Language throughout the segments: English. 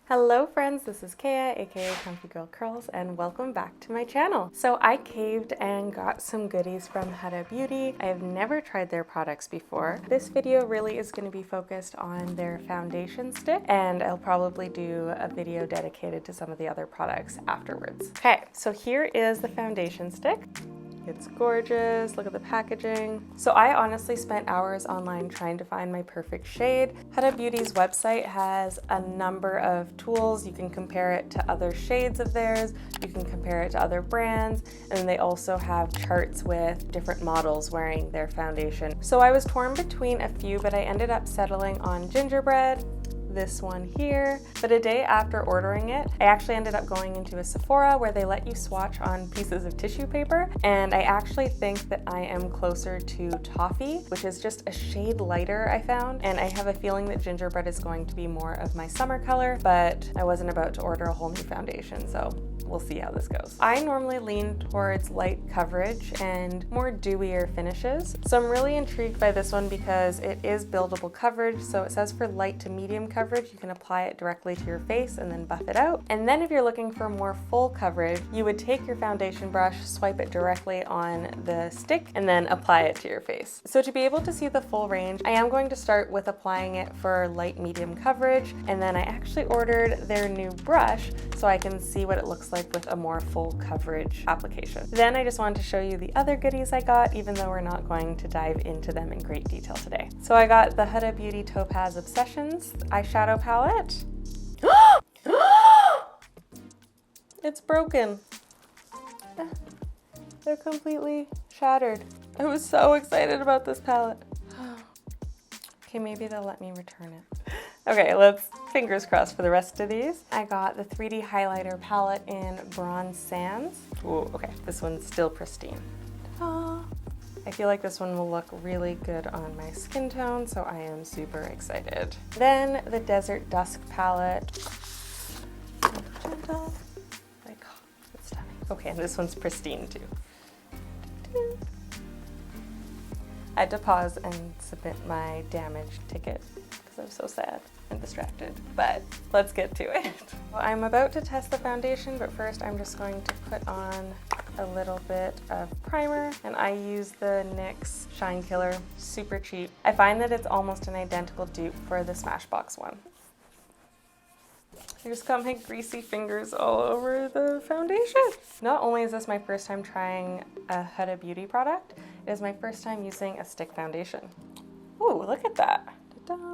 Hello friends, this is Kaya, aka Comfy Girl Curls, and welcome back to my channel. So I caved and got some goodies from Huda Beauty. I have never tried their products before. This video really is going to be focused on their foundation stick, and I'll probably do a video dedicated to some of the other products afterwards. Okay, so here is the foundation stick. It's gorgeous, look at the packaging. So I honestly spent hours online trying to find my perfect shade. Huda Beauty's website has a number of tools. You can compare it to other shades of theirs, you can compare it to other brands, and they also have charts with different models wearing their foundation. So I was torn between a few, but I ended up settling on Gingerbread, this one here. But a day after ordering it, I actually ended up going into a Sephora where they let you swatch on pieces of tissue paper, and I actually think that I am closer to Toffee, which is just a shade lighter, I found, and I have a feeling that Gingerbread is going to be more of my summer color, but I wasn't about to order a whole new foundation, so we'll see how this goes. I normally lean towards light coverage and more dewier finishes, so I'm really intrigued by this one because it is buildable coverage. So it says for light to medium coverage, you can apply it directly to your face and then buff it out. And then if you're looking for more full coverage, you would take your foundation brush, swipe it directly on the stick, and then apply it to your face. So to be able to see the full range, I am going to start with applying it for light medium coverage, and then I actually ordered their new brush so I can see what it looks like with a more full coverage application. Then I just wanted to show you the other goodies I got, even though we're not going to dive into them in great detail today. So I got the Huda Beauty Topaz Obsessions eyeshadow palette. It's broken. They're completely shattered. I was so excited about this palette. Okay, maybe they'll let me return it. Okay, let's fingers crossed for the rest of these. I got the 3D highlighter palette in Bronze Sands. Ooh, okay, this one's still pristine. Ta-da! I feel like this one will look really good on my skin tone, so I am super excited. Then the Desert Dusk palette. Gentle. Like, it's stunning. Okay, and this one's pristine too. I had to pause and submit my damaged ticket because I'm so sad and distracted, but let's get to it. Well, I'm about to test the foundation, but first I'm just going to put on a little bit of primer, and I use the NYX Shine Killer, super cheap. I find that it's almost an identical dupe for the Smashbox one. I just got my greasy fingers all over the foundation. Not only is this my first time trying a Huda Beauty product, it is my first time using a stick foundation. Ooh, look at that.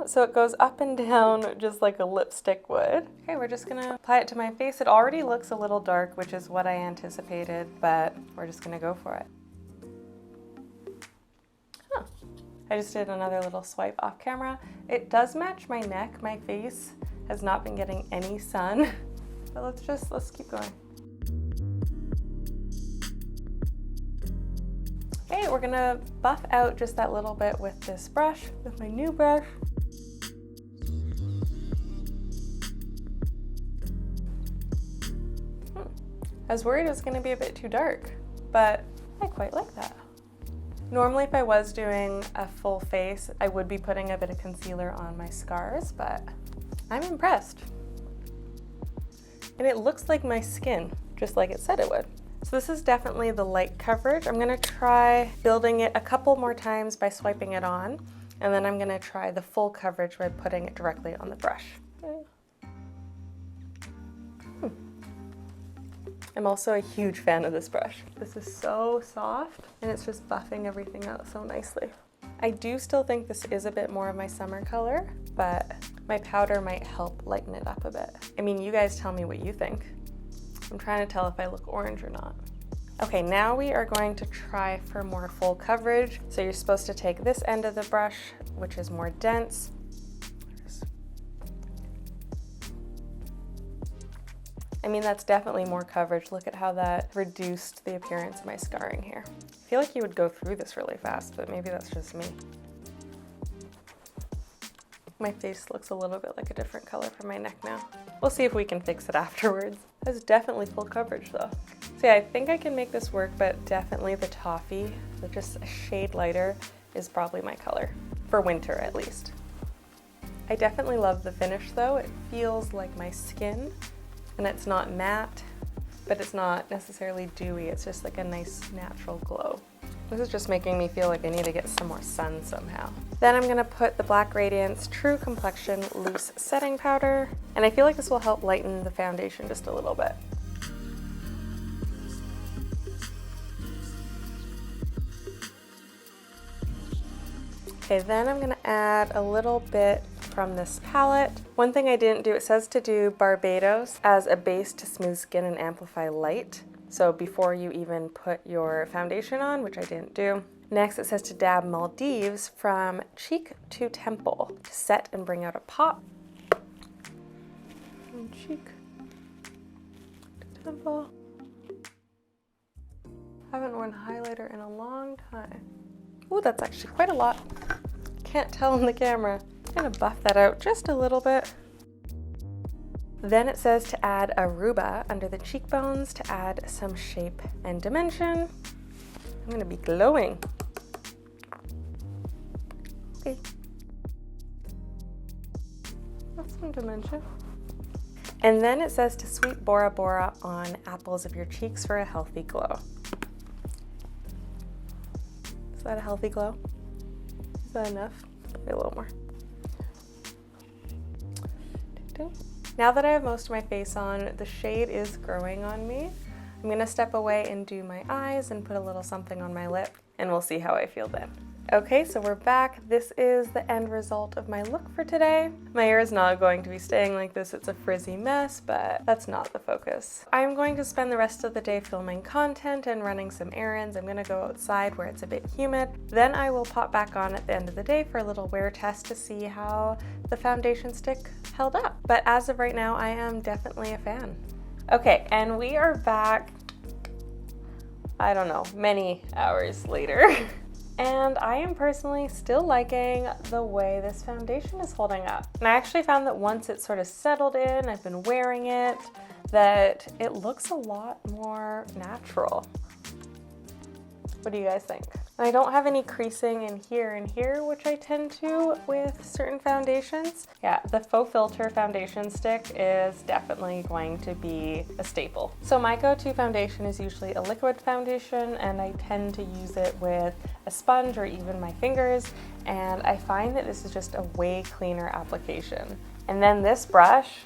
So it goes up and down just like a lipstick would. Okay, we're just gonna apply it to my face. It already looks a little dark, which is what I anticipated, but we're just gonna go for it. Huh. I just did another little swipe off camera. It does match my neck. My face has not been getting any sun, but let's keep going. Okay, we're gonna buff out just that little bit with this brush, with my new brush. I was worried it was gonna be a bit too dark, but I quite like that. Normally, if I was doing a full face, I would be putting a bit of concealer on my scars, but I'm impressed. And it looks like my skin, just like it said it would. So this is definitely the light coverage. I'm gonna try building it a couple more times by swiping it on, and then I'm gonna try the full coverage by putting it directly on the brush. I'm also a huge fan of this brush. This is so soft, and it's just buffing everything out so nicely. I do still think this is a bit more of my summer color, but my powder might help lighten it up a bit. I mean, you guys tell me what you think. I'm trying to tell if I look orange or not. Okay, now we are going to try for more full coverage. So you're supposed to take this end of the brush, which is more dense. I mean, that's definitely more coverage. Look at how that reduced the appearance of my scarring here. I feel like you would go through this really fast, but maybe that's just me. My face looks a little bit like a different color from my neck now. We'll see if we can fix it afterwards. That's definitely full coverage though. So yeah, I think I can make this work, but definitely the Toffee, just a shade lighter, is probably my color, for winter at least. I definitely love the finish though. It feels like my skin, and it's not matte, but it's not necessarily dewy. It's just like a nice natural glow. This is just making me feel like I need to get some more sun somehow. Then I'm gonna put the Black Radiance True Complexion Loose Setting Powder, and I feel like this will help lighten the foundation just a little bit. Okay, then I'm gonna add a little bit from this palette. One thing I didn't do, it says to do Barbados as a base to smooth skin and amplify light. So before you even put your foundation on, which I didn't do. Next, it says to dab Maldives from cheek to temple to set and bring out a pop. From cheek to temple. Haven't worn highlighter in a long time. Ooh, that's actually quite a lot. Can't tell in the camera. I'm gonna buff that out just a little bit. Then it says to add Aruba under the cheekbones to add some shape and dimension. I'm gonna be glowing. Okay. That's some dimension. And then it says to sweep Bora Bora on apples of your cheeks for a healthy glow. Is that a healthy glow? Is that enough? Maybe a little more. Now that I have most of my face on, the shade is growing on me. I'm gonna step away and do my eyes and put a little something on my lip, and we'll see how I feel then. Okay, so we're back. This is the end result of my look for today. My hair is not going to be staying like this. It's a frizzy mess, but that's not the focus. I'm going to spend the rest of the day filming content and running some errands. I'm gonna go outside where it's a bit humid. Then I will pop back on at the end of the day for a little wear test to see how the foundation stick held up. But as of right now, I am definitely a fan. Okay, and we are back, I don't know, many hours later. And I am personally still liking the way this foundation is holding up. And I actually found that once it's sort of settled in, I've been wearing it, that it looks a lot more natural. What do you guys think? And I don't have any creasing in here and here, which I tend to with certain foundations. Yeah, the Faux Filter foundation stick is definitely going to be a staple. So my go-to foundation is usually a liquid foundation, and I tend to use it with a sponge or even my fingers, and I find that this is just a way cleaner application. And then this brush,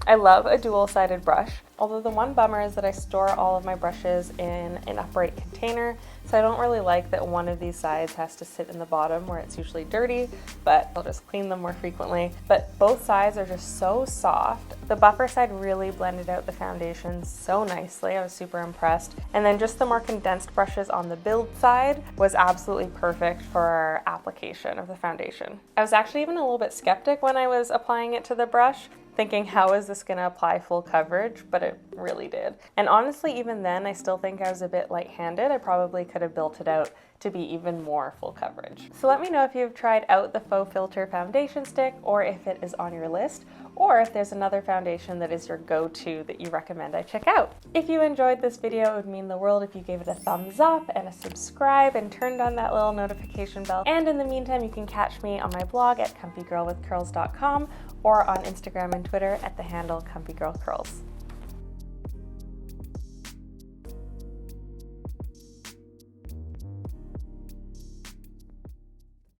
I love a dual-sided brush, although the one bummer is that I store all of my brushes in an upright container, so I don't really like that one of these sides has to sit in the bottom where it's usually dirty, but I'll just clean them more frequently. But both sides are just so soft. The buffer side really blended out the foundation so nicely. I was super impressed. And then just the more condensed brushes on the build side was absolutely perfect for application of the foundation. I was actually even a little bit skeptic when I was applying it to the brush, thinking how is this gonna apply full coverage, but it really did. And honestly, even then, I still think I was a bit light-handed. I probably could have built it out to be even more full coverage. So let me know if you've tried out the Faux Filter foundation stick, or if it is on your list, or if there's another foundation that is your go-to that you recommend I check out. If you enjoyed this video, it would mean the world if you gave it a thumbs up and a subscribe and turned on that little notification bell. And in the meantime, you can catch me on my blog at comfygirlwithcurls.com or on Instagram and Twitter at the handle comfygirlcurls.